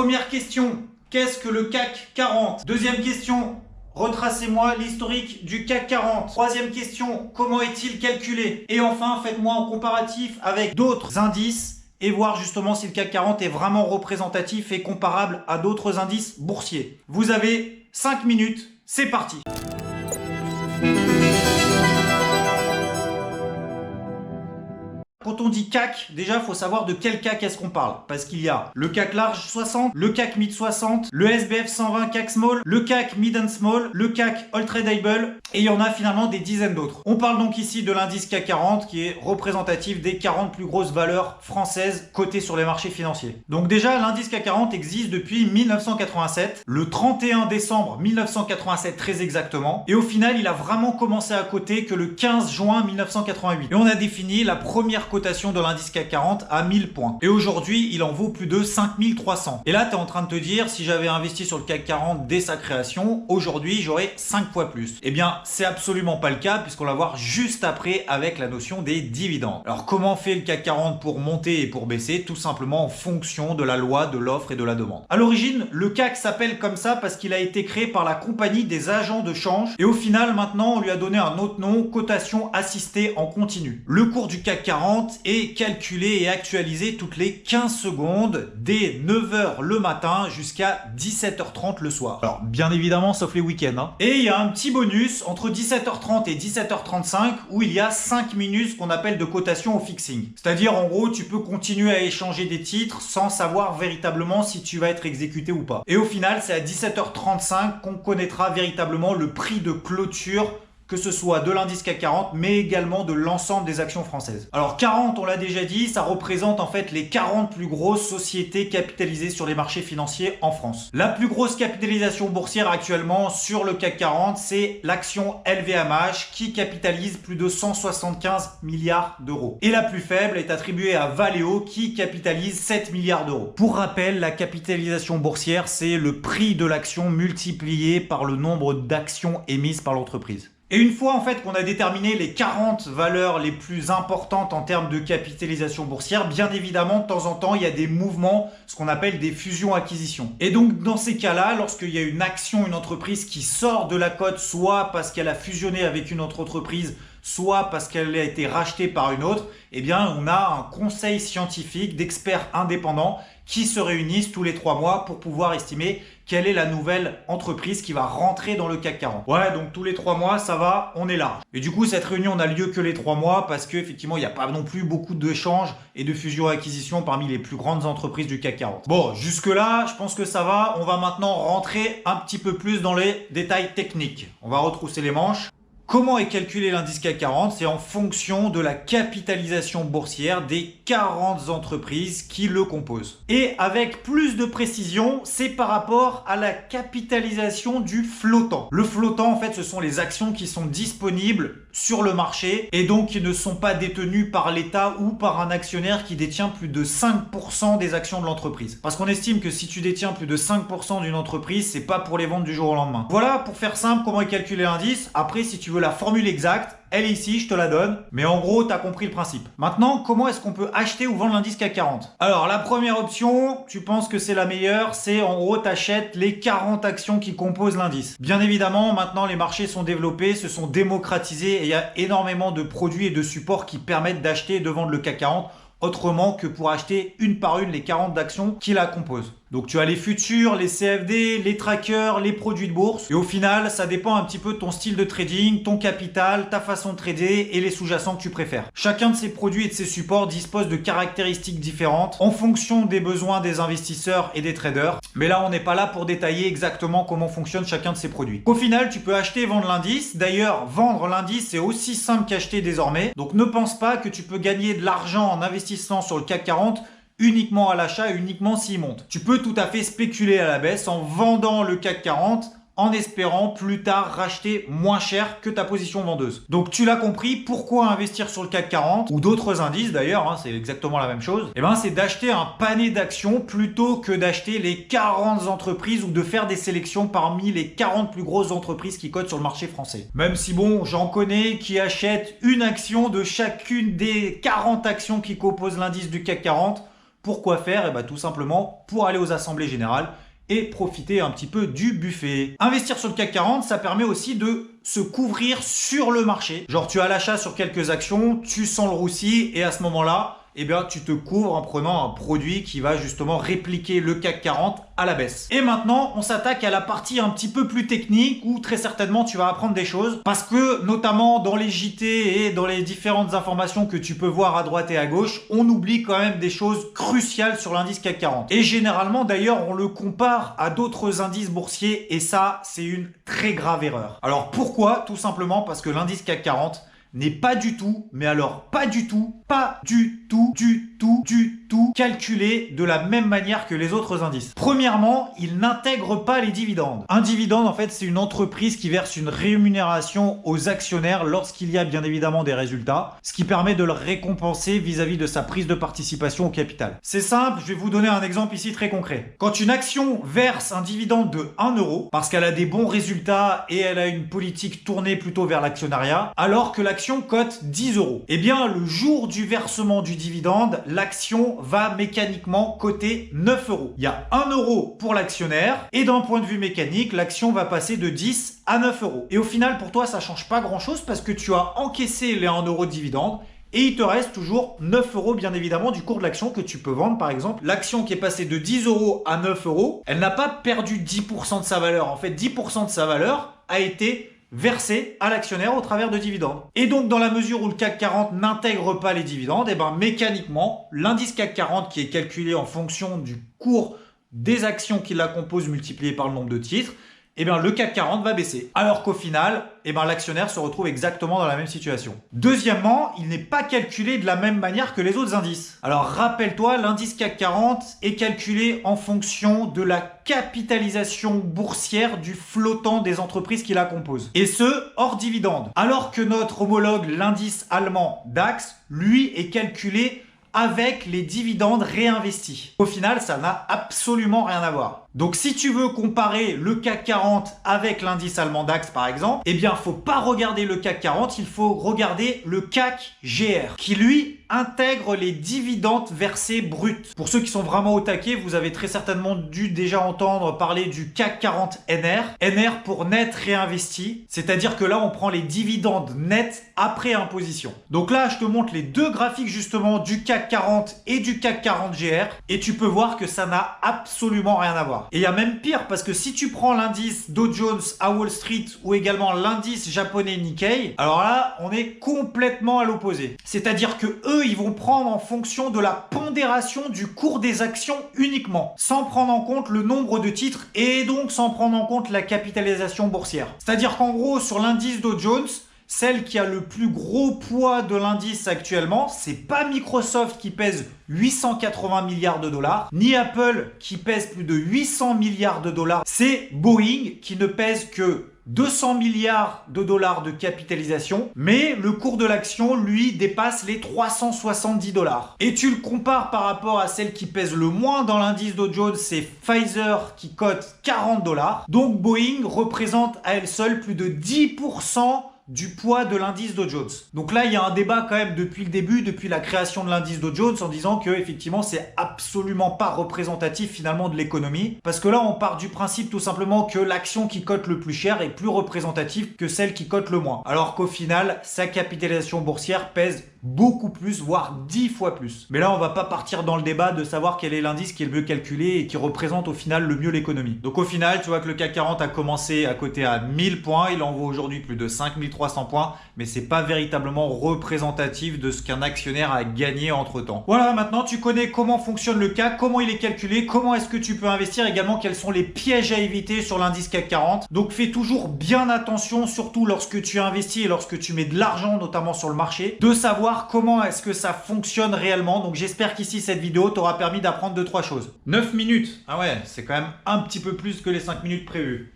Première question, qu'est-ce que le CAC 40? Deuxième question, retracez-moi l'historique du CAC 40. Troisième question, comment est-il calculé? Et enfin, faites-moi un comparatif avec d'autres indices et voir justement si le CAC 40 est vraiment représentatif et comparable à d'autres indices boursiers. Vous avez 5 minutes, c'est parti! Quand on dit CAC, déjà, il faut savoir de quel CAC est-ce qu'on parle. Parce qu'il y a le CAC large 60, le CAC mid 60, le SBF 120 CAC small, le CAC mid and small, le CAC all tradable, et il y en a finalement des dizaines d'autres. On parle donc ici de l'indice CAC 40 qui est représentatif des 40 plus grosses valeurs françaises cotées sur les marchés financiers. Donc déjà, l'indice CAC 40 existe depuis 1987, le 31 décembre 1987 très exactement, et au final, il a vraiment commencé à coter que le 15 juin 1988. Et on a défini la première cotation de l'indice CAC 40 à 1000 points. Et aujourd'hui, il en vaut plus de 5300. Et là, tu es en train de te dire, si j'avais investi sur le CAC 40 dès sa création, aujourd'hui, j'aurais 5 fois plus. Eh bien, c'est absolument pas le cas, puisqu'on va voir juste après avec la notion des dividendes. Alors, comment fait le CAC 40 pour monter et pour baisser? Tout simplement en fonction de la loi de l'offre et de la demande. À l'origine, le CAC s'appelle comme ça parce qu'il a été créé par la compagnie des agents de change. Et au final, maintenant, on lui a donné un autre nom, cotation assistée en continu. Le cours du CAC 40 est calculé et actualisé toutes les 15 secondes dès 9 h le matin jusqu'à 17 h 30 le soir. Alors bien évidemment sauf les week-ends. Hein. Et il y a un petit bonus entre 17 h 30 et 17 h 35 où il y a 5 minutes qu'on appelle de cotation au fixing. C'est-à-dire en gros tu peux continuer à échanger des titres sans savoir véritablement si tu vas être exécuté ou pas. Et au final c'est à 17 h 35 qu'on connaîtra véritablement le prix de clôture, que ce soit de l'indice CAC 40, mais également de l'ensemble des actions françaises. Alors 40, on l'a déjà dit, ça représente en fait les 40 plus grosses sociétés capitalisées sur les marchés financiers en France. La plus grosse capitalisation boursière actuellement sur le CAC 40, c'est l'action LVMH qui capitalise plus de 175 milliards d'euros. Et la plus faible est attribuée à Valeo qui capitalise 7 milliards d'euros. Pour rappel, la capitalisation boursière, c'est le prix de l'action multiplié par le nombre d'actions émises par l'entreprise. Et une fois en fait qu'on a déterminé les 40 valeurs les plus importantes en termes de capitalisation boursière, bien évidemment de temps en temps il y a des mouvements, ce qu'on appelle des fusions-acquisitions. Et donc dans ces cas-là, lorsqu'il y a une action, une entreprise qui sort de la cote, soit parce qu'elle a fusionné avec une autre entreprise, soit parce qu'elle a été rachetée par une autre, eh bien on a un conseil scientifique d'experts indépendants qui se réunissent tous les 3 mois pour pouvoir estimer quelle est la nouvelle entreprise qui va rentrer dans le CAC 40. Ouais, donc tous les 3 mois, ça va, on est large. Et du coup, cette réunion n'a lieu que les 3 mois parce qu'effectivement, il n'y a pas non plus beaucoup d'échanges et de fusions-acquisitions parmi les plus grandes entreprises du CAC 40. Bon, jusque-là, je pense que ça va. On va maintenant rentrer un petit peu plus dans les détails techniques. On va retrousser les manches. Comment est calculé l'indice CAC 40? C'est en fonction de la capitalisation boursière des 40 entreprises qui le composent. Et avec plus de précision, c'est par rapport à la capitalisation du flottant. Le flottant, en fait, ce sont les actions qui sont disponibles sur le marché et donc qui ne sont pas détenues par l'État ou par un actionnaire qui détient plus de 5% des actions de l'entreprise. Parce qu'on estime que si tu détiens plus de 5% d'une entreprise, c'est pas pour les vendre du jour au lendemain. Voilà, pour faire simple, comment est calculé l'indice. Après, si tu veux la formule exacte, elle est ici, je te la donne. Mais en gros, tu as compris le principe. Maintenant, comment est-ce qu'on peut acheter ou vendre l'indice CAC 40? Alors, la première option, tu penses que c'est la meilleure, c'est en gros, tu achètes les 40 actions qui composent l'indice. Bien évidemment, maintenant, les marchés sont développés, se sont démocratisés et il y a énormément de produits et de supports qui permettent d'acheter et de vendre le CAC 40 autrement que pour acheter une par une les 40 actions qui la composent. Donc tu as les futurs, les CFD, les trackers, les produits de bourse. Et au final, ça dépend un petit peu de ton style de trading, ton capital, ta façon de trader et les sous-jacents que tu préfères. Chacun de ces produits et de ces supports dispose de caractéristiques différentes en fonction des besoins des investisseurs et des traders. Mais là, on n'est pas là pour détailler exactement comment fonctionne chacun de ces produits. Au final, tu peux acheter et vendre l'indice. D'ailleurs, vendre l'indice, c'est aussi simple qu'acheter désormais. Donc ne pense pas que tu peux gagner de l'argent en investissant sur le CAC 40 uniquement à l'achat et uniquement s'il monte. Tu peux tout à fait spéculer à la baisse en vendant le CAC 40 en espérant plus tard racheter moins cher que ta position vendeuse. Donc tu l'as compris, pourquoi investir sur le CAC 40 ou d'autres indices d'ailleurs, hein, c'est exactement la même chose. Et ben c'est d'acheter un panier d'actions plutôt que d'acheter les 40 entreprises ou de faire des sélections parmi les 40 plus grosses entreprises qui cotent sur le marché français. Même si bon, j'en connais qui achètent une action de chacune des 40 actions qui composent l'indice du CAC 40 Pourquoi faire? Tout simplement pour aller aux assemblées générales et profiter un petit peu du buffet. Investir sur le CAC 40, ça permet aussi de se couvrir sur le marché. Genre tu as l'achat sur quelques actions, tu sens le roussi et à ce moment-là, tu te couvres en prenant un produit qui va justement répliquer le CAC 40 à la baisse. Et maintenant, on s'attaque à la partie un petit peu plus technique où très certainement tu vas apprendre des choses parce que notamment dans les JT et dans les différentes informations que tu peux voir à droite et à gauche, on oublie quand même des choses cruciales sur l'indice CAC 40. Et généralement d'ailleurs, on le compare à d'autres indices boursiers et ça, c'est une très grave erreur. Alors pourquoi? Tout simplement parce que l'indice CAC 40 n'est pas du tout, mais alors pas du tout calculé de la même manière que les autres indices. Premièrement, il n'intègre pas les dividendes. Un dividende, en fait, c'est une entreprise qui verse une rémunération aux actionnaires lorsqu'il y a bien évidemment des résultats, ce qui permet de le récompenser vis-à-vis de sa prise de participation au capital. C'est simple, je vais vous donner un exemple ici très concret. Quand une action verse un dividende de 1 euro, parce qu'elle a des bons résultats et elle a une politique tournée plutôt vers l'actionnariat, alors que l'action cote 10 euros, le jour du versement du dividende, l'action va mécaniquement coter 9 euros. Il y a 1 euro pour l'actionnaire et d'un point de vue mécanique, l'action va passer de 10 à 9 euros. Et au final, pour toi, ça change pas grand-chose parce que tu as encaissé les 1 euro de dividende et il te reste toujours 9 euros bien évidemment du cours de l'action que tu peux vendre par exemple. L'action qui est passée de 10 euros à 9 euros, elle n'a pas perdu 10% de sa valeur. En fait, 10% de sa valeur a été versé à l'actionnaire au travers de dividendes. Et donc, dans la mesure où le CAC 40 n'intègre pas les dividendes, mécaniquement, l'indice CAC 40 qui est calculé en fonction du cours des actions qui la composent multiplié par le nombre de titres, le CAC 40 va baisser. Alors qu'au final, l'actionnaire se retrouve exactement dans la même situation. Deuxièmement, il n'est pas calculé de la même manière que les autres indices. Alors rappelle-toi, l'indice CAC 40 est calculé en fonction de la capitalisation boursière du flottant des entreprises qui la composent. Et ce, hors dividende. Alors que notre homologue, l'indice allemand DAX, lui, est calculé avec les dividendes réinvestis. Au final, ça n'a absolument rien à voir. Donc si tu veux comparer le CAC 40 avec l'indice allemand DAX par exemple, faut pas regarder le CAC 40, il faut regarder le CAC GR qui lui intègre les dividendes versés bruts. Pour ceux qui sont vraiment au taquet, vous avez très certainement dû déjà entendre parler du CAC 40 NR. NR pour net réinvesti, c'est-à-dire que là on prend les dividendes nets après imposition. Donc là je te montre les deux graphiques justement du CAC 40 et du CAC 40 GR et tu peux voir que ça n'a absolument rien à voir. Et il y a même pire parce que si tu prends l'indice Dow Jones à Wall Street ou également l'indice japonais Nikkei, alors là on est complètement à l'opposé. C'est-à-dire que eux ils vont prendre en fonction de la pondération du cours des actions uniquement, sans prendre en compte le nombre de titres et donc sans prendre en compte la capitalisation boursière. C'est-à-dire qu'en gros sur l'indice Dow Jones, celle qui a le plus gros poids de l'indice actuellement, c'est pas Microsoft qui pèse 880 milliards de dollars, ni Apple qui pèse plus de 800 milliards de dollars, c'est Boeing qui ne pèse que 200 milliards de dollars de capitalisation, mais le cours de l'action, lui, dépasse les 370 dollars. Et tu le compares par rapport à celle qui pèse le moins dans l'indice Dow Jones, c'est Pfizer qui cote 40 dollars. Donc Boeing représente à elle seule plus de 10% du poids de l'indice Dow Jones. Donc là, il y a un débat quand même depuis le début, depuis la création de l'indice Dow Jones, en disant que effectivement, c'est absolument pas représentatif finalement de l'économie, parce que là, on part du principe tout simplement que l'action qui cote le plus cher est plus représentative que celle qui cote le moins, alors qu'au final, sa capitalisation boursière pèse beaucoup plus, voire 10 fois plus. Mais là, on va pas partir dans le débat de savoir quel est l'indice qui est le mieux calculé et qui représente au final le mieux l'économie. Donc au final, tu vois que le CAC 40 a commencé à coter à 1000 points, il en vaut aujourd'hui plus de 5300 points, mais c'est pas véritablement représentatif de ce qu'un actionnaire a gagné entre temps. Voilà, maintenant tu connais comment fonctionne le CAC, comment il est calculé, comment est-ce que tu peux investir, également quels sont les pièges à éviter sur l'indice CAC 40. Donc fais toujours bien attention, surtout lorsque tu investis et lorsque tu mets de l'argent, notamment sur le marché, de savoir comment est-ce que ça fonctionne réellement. Donc j'espère qu'ici cette vidéo t'aura permis d'apprendre 2-3 choses. 9 minutes, ah ouais, c'est quand même un petit peu plus que les 5 minutes prévues.